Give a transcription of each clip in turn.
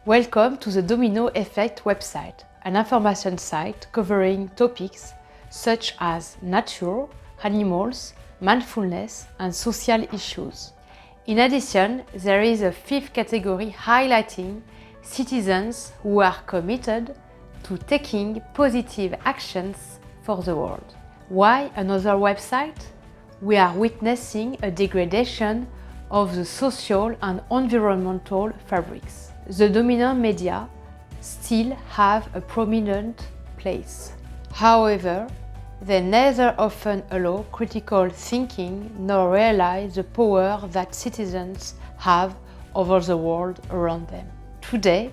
Welcome to the Domino Effect website, an information site covering topics such as nature, animals, mindfulness, and social issues. In addition, there is a fifth category highlighting citizens who are committed to taking positive actions for the world. Why another website? We are witnessing a degradation of the social and environmental fabrics. The dominant media still have a prominent place. However, they neither often allow critical thinking nor realize the power that citizens have over the world around them. Today,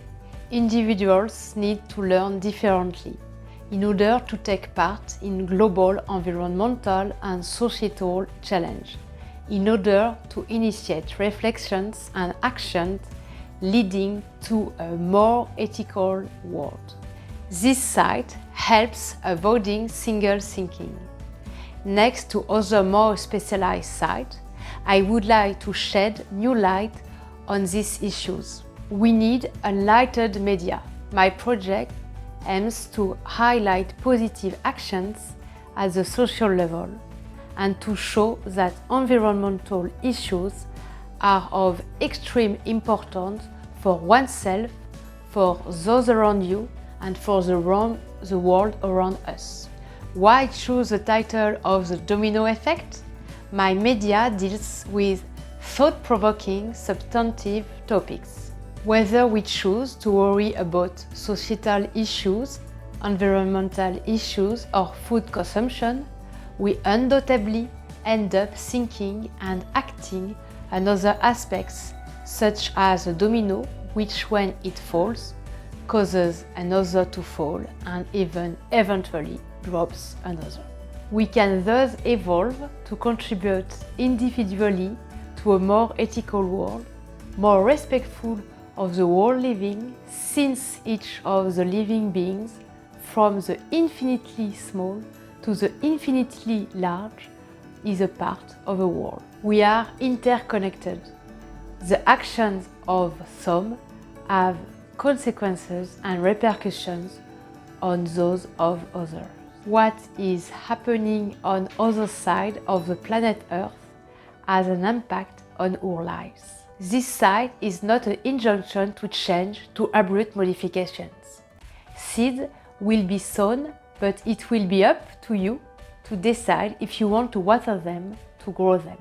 individuals need to learn differently in order to take part in global environmental and societal challenge, in order to initiate reflections and actions leading to a more ethical world. This site helps avoiding single thinking. Next to other more specialized sites, I would like to shed new light on these issues. We need enlightened media. My project aims to highlight positive actions at the social level and to show that environmental issues are of extreme importance for oneself, for those around you, and for the world around us. Why choose the title of the Domino Effect? My media deals with thought-provoking, substantive topics. Whether we choose to worry about societal issues, environmental issues, or food consumption, we undoubtedly end up thinking and acting on other aspects, such as a domino, which when it falls, causes another to fall and even eventually drops another. We can thus evolve to contribute individually to a more ethical world, more respectful of the world living, since each of the living beings, from the infinitely small to the infinitely large, is a part of a world. We are interconnected. The actions of some have consequences and repercussions on those of others. What is happening on the other side of the planet Earth has an impact on our lives. This site is not an injunction to change, to abrupt modifications. Seeds will be sown, but it will be up to you to decide if you want to water them, to grow them.